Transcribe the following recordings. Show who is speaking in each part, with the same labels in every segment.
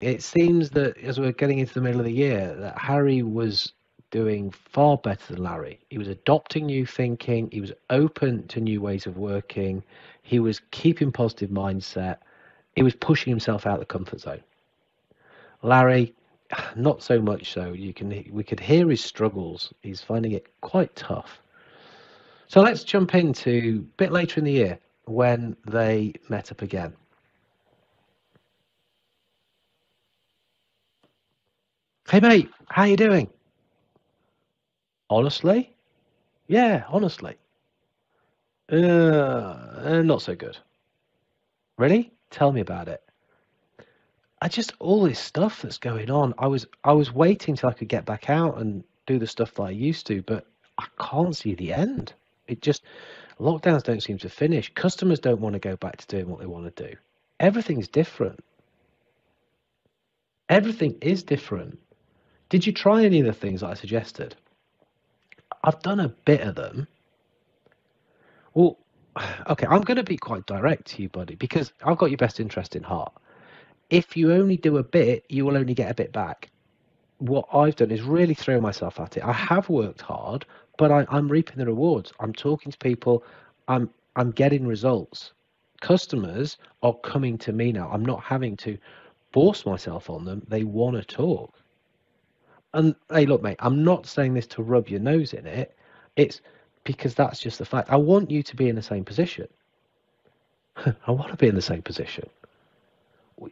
Speaker 1: It seems that as we're getting into the middle of the year, that Harry was doing far better than Larry. He was adopting new thinking. He was open to new ways of working. He was keeping positive mindset. He was pushing himself out of the comfort zone. Larry, not so much so. We could hear his struggles. He's finding it quite tough. So let's jump into a bit later in the year when they met up again. Hey mate, how you doing? Honestly? Yeah, honestly. Not so good. Really? Tell me about it. I just all this stuff that's going on. I was waiting till I could get back out and do the stuff that I used to, but I can't see the end. It just lockdowns don't seem to finish. Customers don't want to go back to doing what they want to do. Everything's different. Everything is different. Did you try any of the things that I suggested? I've done a bit of them. Well, okay, I'm going to be quite direct to you, buddy, because I've got your best interest in heart. If you only do a bit, you will only get a bit back. What I've done is really throw myself at it. I have worked hard, but I'm reaping the rewards. I'm talking to people. I'm getting results. Customers are coming to me now. I'm not having to force myself on them. They want to talk. And hey, look, mate, I'm not saying this to rub your nose in it. It's because that's just the fact. I want you to be in the same position. I want to be in the same position.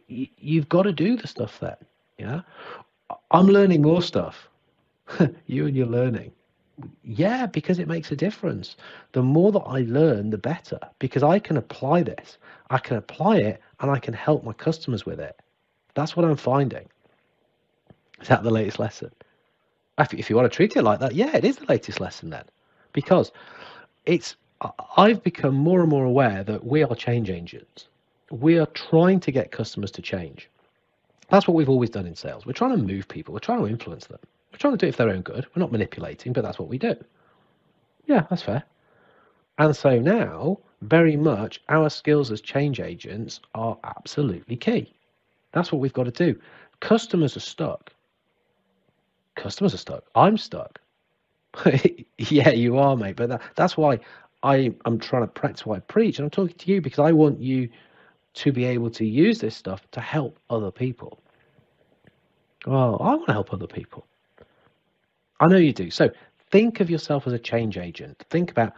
Speaker 1: You've got to do the stuff then. Yeah. I'm learning more stuff. You and your learning. Yeah, because it makes a difference. The more that I learn, the better, because I can apply this. I can apply it and I can help my customers with it. That's what I'm finding. Is that the latest lesson? If you want to treat it like that, yeah, it is the latest lesson then. Because it's I've become more and more aware that we are change agents. We are trying to get customers to change. That's what we've always done in sales. We're trying to move people. We're trying to influence them. We're trying to do it for their own good. We're not manipulating, but that's what we do. Yeah, that's fair. And so now, very much, our skills as change agents are absolutely key. That's what we've got to do. Customers are stuck. Customers are stuck. I'm stuck. Yeah, you are, mate. But that's why I'm trying to practice what I preach. And I'm talking to you because I want you to be able to use this stuff to help other people. Oh, I want to help other people. I know you do. So think of yourself as a change agent. Think about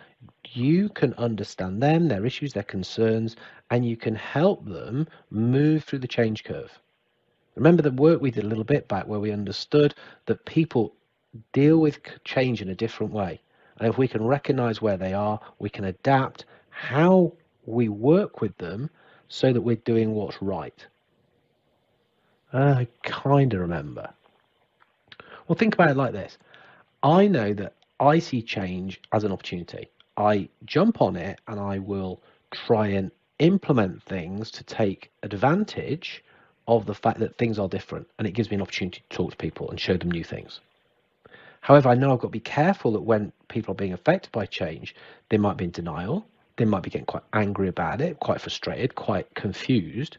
Speaker 1: you can understand them, their issues, their concerns, and you can help them move through the change curve. Remember the work we did a little bit back where we understood that people deal with change in a different way. And if we can recognize where they are, we can adapt how we work with them so that we're doing what's right. I kind of remember. Well, think about it like this. I know that I see change as an opportunity. I jump on it and I will try and implement things to take advantage of the fact that things are different, and it gives me an opportunity to talk to people and show them new things. However, I know I've got to be careful that when people are being affected by change, they might be in denial, they might be getting quite angry about it, quite frustrated, quite confused,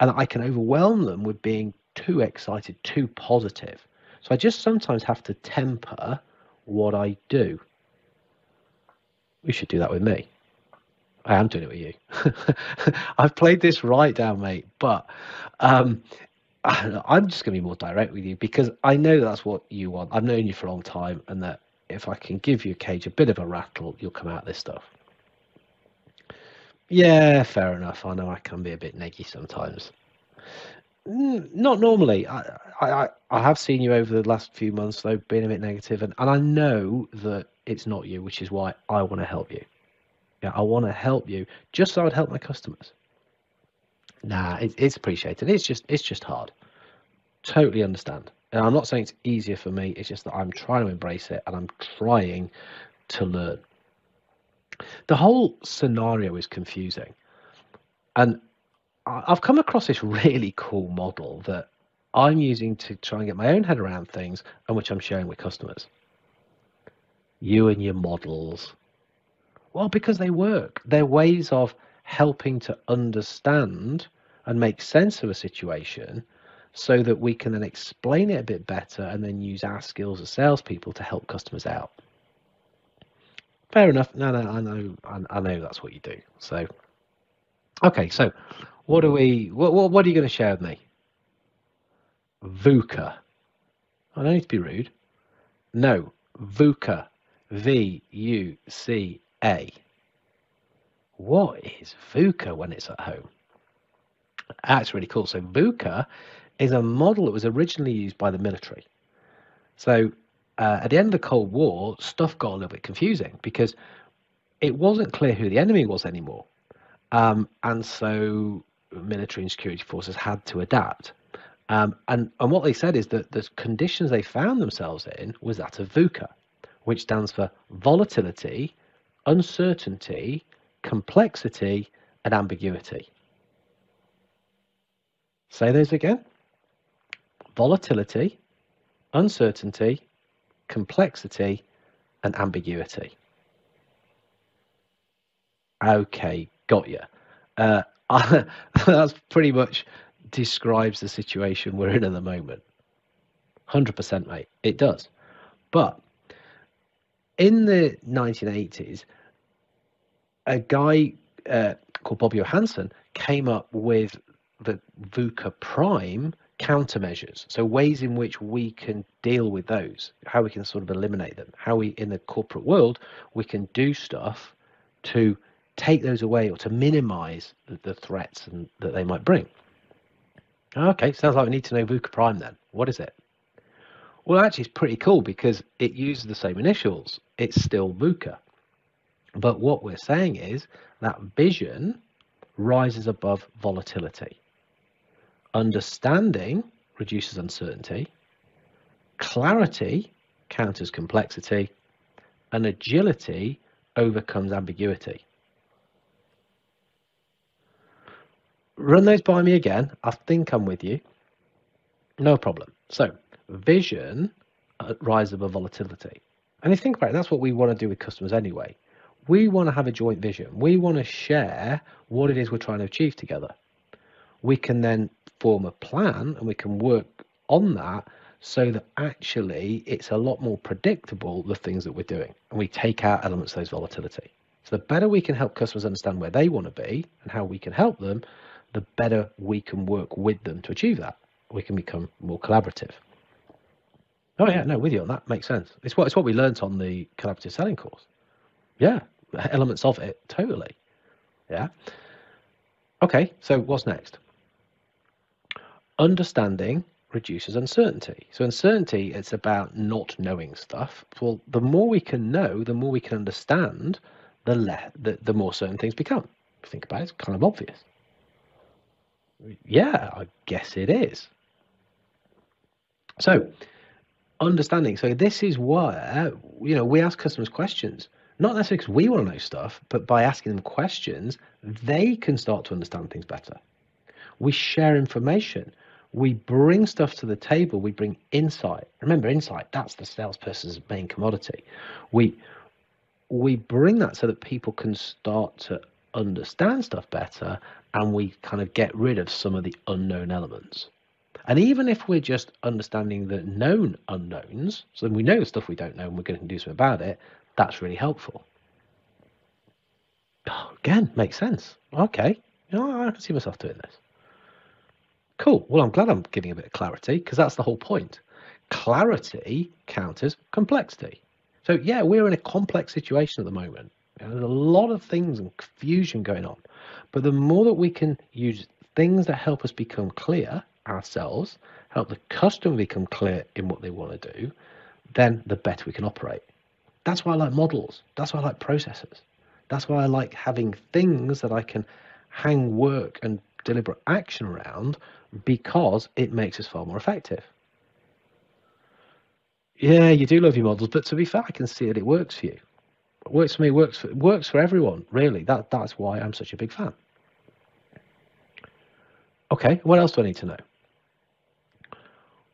Speaker 1: and I can overwhelm them with being too excited, too positive. So I just sometimes have to temper what I do. You should do that with me. I am doing it with you. I've played this right down, mate, but I'm just going to be more direct with you because I know that's what you want. I've known you for a long time, and that if I can give you a cage, a bit of a rattle, you'll come out of this stuff. Yeah, fair enough. I know I can be a bit neggy sometimes. Not normally. I have seen you over the last few months, though, being a bit negative, and I know that it's not you, which is why I want to help you. Yeah, I want to help you just so I'd help my customers. Nah, it's appreciated. It's just hard. Totally understand. And I'm not saying it's easier for me. It's just that I'm trying to embrace it and I'm trying to learn. The whole scenario is confusing, and I've come across this really cool model that I'm using to try and get my own head around things and which I'm sharing with customers. You and your models. Well, because they work. They're ways of helping to understand and make sense of a situation so that we can then explain it a bit better and then use our skills as salespeople to help customers out. Fair enough. No, I know that's what you do. So, okay, so what are you going to share with me? Vuca. I don't need to be rude. No, Vuca. V-U-C-A. What is Vuca when it's at home? That's really cool. So Vuca is a model that was originally used by the military. So at the end of the Cold War, stuff got a little bit confusing because it wasn't clear who the enemy was anymore. And so military and security forces had to adapt. And what they said is that the conditions they found themselves in was that of VUCA, which stands for volatility, uncertainty, complexity, and ambiguity. Say those again. Volatility, uncertainty, complexity, and ambiguity. Okay, got you. That's pretty much describes the situation we're in at the moment. 100%, mate. It does. But in the 1980s, a guy called Bob Johansson came up with the Vuca Prime countermeasures. So ways in which we can deal with those, how we can sort of eliminate them, how we, in the corporate world, we can do stuff to take those away or to minimize the threats that they might bring. Okay, sounds like we need to know Vuca Prime then. What is it? Well, actually, it's pretty cool because it uses the same initials. It's still Vuca. But what we're saying is that vision rises above volatility. Understanding reduces uncertainty. Clarity counters complexity. And agility overcomes ambiguity. Run those by me again. I think I'm with you. No problem. So, vision rises above volatility. And if you think about it, that's what we want to do with customers anyway. We want to have a joint vision. We want to share what it is we're trying to achieve together. We can then form a plan and we can work on that so that actually it's a lot more predictable, the things that we're doing. And we take out elements of those volatility. So the better we can help customers understand where they want to be and how we can help them, the better we can work with them to achieve that. We can become more collaborative. Oh yeah, no, with you on that. Makes sense. It's what we learnt on the collaborative selling course. Yeah, elements of it, totally. Yeah. Okay, so what's next? Understanding reduces uncertainty. So uncertainty, it's about not knowing stuff. Well, the more we can know, the more we can understand, the more certain things become. If you think about it, it's kind of obvious. Yeah, I guess it is. So understanding. So this is where, we ask customers questions, not necessarily because we want to know stuff, but by asking them questions, they can start to understand things better. We share information. We bring stuff to the table. We bring insight. Remember, insight, that's the salesperson's main commodity. We bring that so that people can start to understand stuff better, and we kind of get rid of some of the unknown elements. And even if we're just understanding the known unknowns, so we know the stuff we don't know and we're going to do something about it, that's really helpful. Oh, again, makes sense. Okay, I can see myself doing this. Cool. Well, I'm glad I'm giving a bit of clarity because that's the whole point. Clarity counters complexity. So yeah, we're in a complex situation at the moment. There's a lot of things and confusion going on. But the more that we can use things that help us become clear ourselves, help the customer become clear in what they want to do, then the better we can operate. That's why I like models. That's why I like processes. That's why I like having things that I can hang work and deliberate action around, because it makes us far more effective. Yeah, you do love your models, but to be fair, I can see that it works for you. It works for me, works for everyone, really. That's why I'm such a big fan. Okay, what else do I need to know?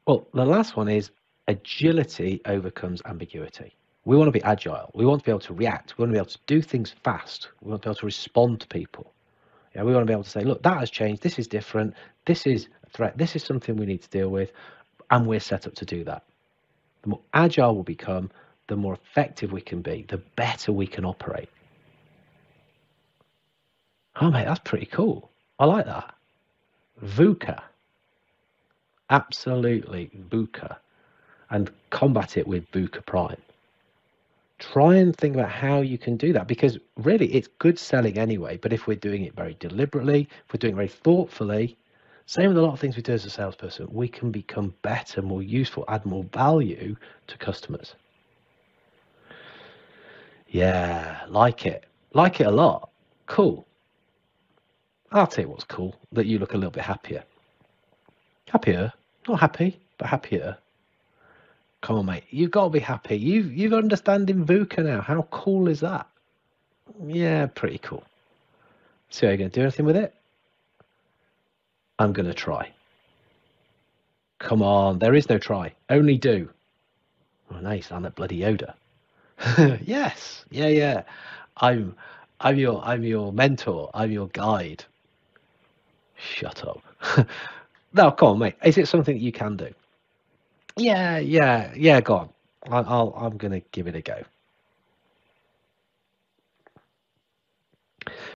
Speaker 1: Well, the last one is agility overcomes ambiguity. We want to be agile. We want to be able to react. We want to be able to do things fast. We want to be able to respond to people. Yeah, we want to be able to say, look, that has changed. This is different. This is threat. This is something we need to deal with, and we're set up to do that. The more agile we'll become, the more effective we can be, the better we can operate. Oh, mate, that's pretty cool. I like that. Vuca. Absolutely, Vuca. And combat it with Vuca Prime. Try and think about how you can do that, because really it's good selling anyway. But if we're doing it very deliberately, if we're doing it very thoughtfully, same with a lot of things we do as a salesperson, we can become better, more useful, add more value to customers. Yeah, like it a lot. Cool. I'll tell you what's cool, that you look a little bit happier. Happier, not happy, but happier. Come on, mate. You've got to be happy. You've understanding VUCA now. How cool is that? Yeah, pretty cool. So are you going to do anything with it? I'm going to try. Come on, there is no try. Only do. Oh, now you sound like bloody Yoda. Yes. Yeah. I'm your mentor. I'm your guide. Shut up. No, come on, mate. Is it something that you can do? Yeah. Go on. I'm gonna give it a go.